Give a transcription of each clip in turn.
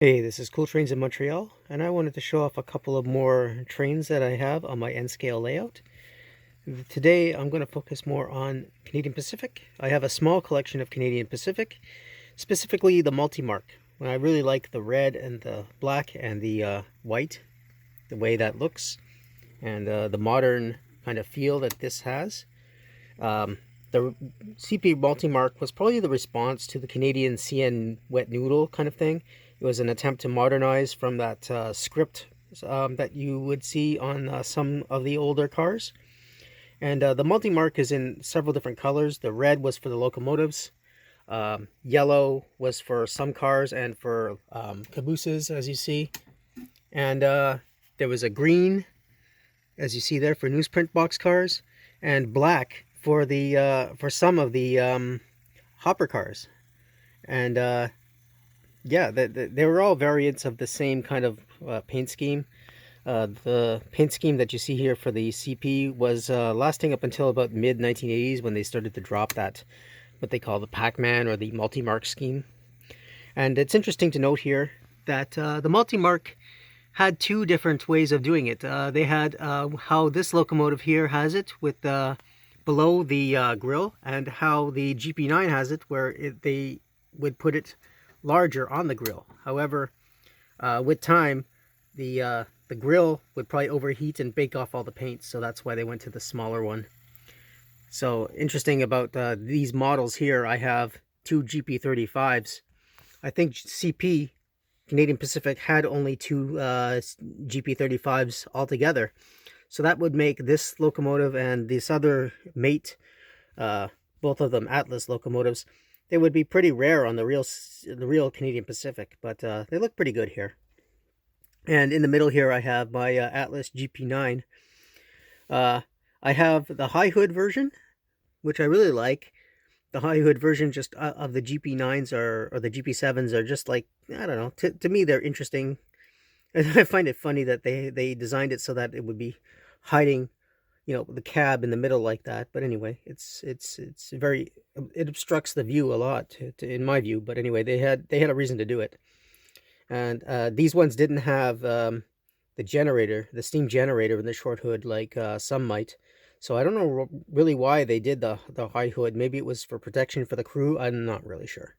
Hey, this is Cool Trains in Montreal, and I wanted to show off a couple of more trains that I have on my N-scale layout. Today, I'm going to focus more on Canadian Pacific. I have a small collection of Canadian Pacific, specifically the Multimark. I really like the red and the black and the white, the way that looks, and the modern kind of feel that this has. The CP Multimark was probably the response to the Canadian CN wet noodle kind of thing. It was an attempt to modernize from that script that you would see on some of the older cars. And the Multimark is in several different colors. The red was for the locomotives. Yellow was for some cars and for cabooses, as you see. And there was a green, as you see there, for newsprint box cars, and black for the for some of the hopper cars. And yeah, they were all variants of the same kind of paint scheme. The paint scheme that you see here for the CP was lasting up until about mid 1980s, when they started to drop that, what they call the Pac-Man or the multi-mark scheme. And it's interesting to note here that the multi-mark had two different ways of doing it. They had how this locomotive here has it with below the grill, and how the GP9 has it, where they would put it larger on the grill. However, with time, the grill would probably overheat and bake off all the paint, so that's why they went to the smaller one. So interesting about these models here, I have two GP35s. I think CP, Canadian Pacific, had only two GP35s altogether. So that would make this locomotive and this other mate, both of them Atlas locomotives, they would be pretty rare on the real Canadian Pacific, but they look pretty good here. And in the middle here, I have my Atlas GP9. I have the high hood version, which I really like. The high hood version just of the GP9s or the GP7s are just like, I don't know, to me they're interesting. And I find it funny that they designed it so that it would be hiding, the cab in the middle like that. But anyway, it's very, it obstructs the view a lot in my view. But anyway, they had a reason to do it. And these ones didn't have the steam generator in the short hood like some might. So I don't know really why they did the high hood. Maybe it was for protection for the crew. I'm not really sure.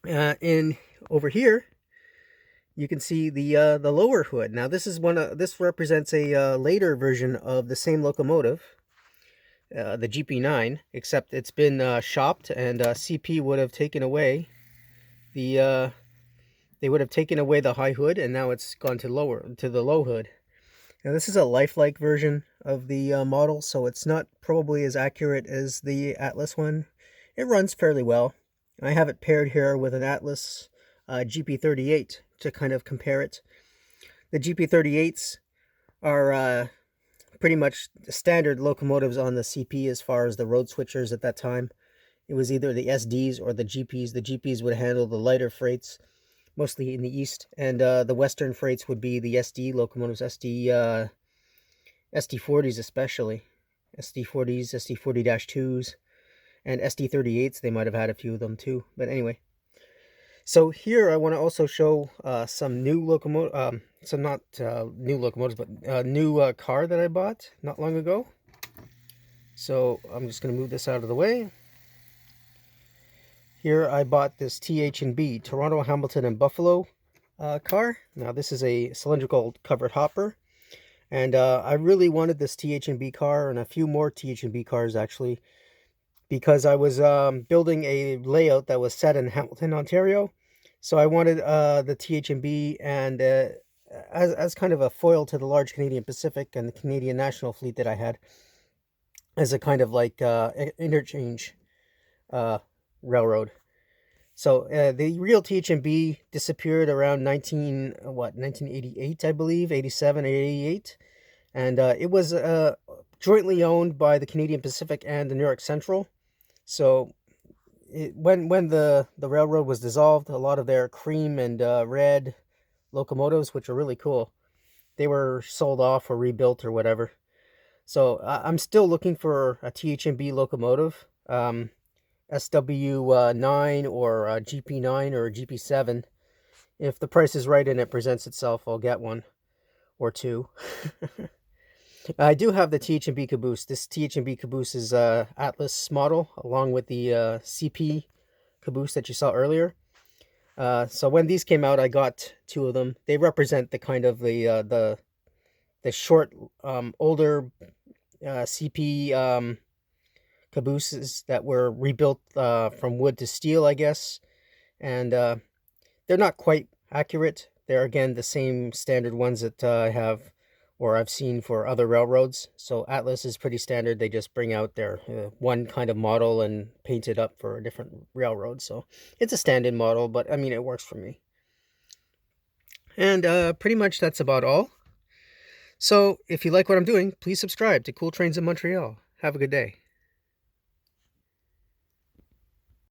And over here, you can see the lower hood. Now this represents a later version of the same locomotive, the GP9, except it's been shopped, and CP would have taken away the they would have taken away the high hood, and now it's gone to the low hood. Now this is a lifelike version of the model, so it's not probably as accurate as the Atlas one. It runs fairly well. I have it paired here with an Atlas GP38 to kind of compare it. The GP38s are pretty much standard locomotives on the CP as far as the road switchers at that time. It was either the SDs or the GPs. The GPs would handle the lighter freights, mostly in the east, and the western freights would be the SD locomotives, SD40s especially, SD40s, SD40-2s, and SD38s. They might have had a few of them too, but anyway. So here I want to also show some new locomotive, some not new locomotives, but new car that I bought not long ago. So I'm just going to move this out of the way. Here I bought this TH&B, Toronto, Hamilton, and Buffalo car. Now this is a cylindrical covered hopper, and I really wanted this TH&B car and a few more TH&B cars actually, because I was building a layout that was set in Hamilton, Ontario. So I wanted the TH&B and as kind of a foil to the large Canadian Pacific and the Canadian National Fleet that I had, as a kind of like interchange railroad. So the real TH&B disappeared around 1988, I believe, 87 or 88. And it was jointly owned by the Canadian Pacific and the New York Central. So when the railroad was dissolved, a lot of their cream and red locomotives, which are really cool, they were sold off or rebuilt or whatever. So I'm still looking for a TH&B locomotive, SW9 or GP9 or GP7. If the price is right and it presents itself, I'll get one or two. I do have the TH&B caboose. This TH&B caboose is a Atlas model, along with the CP caboose that you saw earlier. So when these came out, I got two of them. They represent the kind of the short, older CP cabooses that were rebuilt from wood to steel, I guess. And they're not quite accurate. They're, again, the same standard ones that I have or I've seen for other railroads. So Atlas is pretty standard. They just bring out their one kind of model and paint it up for a different railroad. So it's a stand-in model, but I mean, it works for me. And pretty much that's about all. So if you like what I'm doing, please subscribe to Cool Trains in Montreal. Have a good day.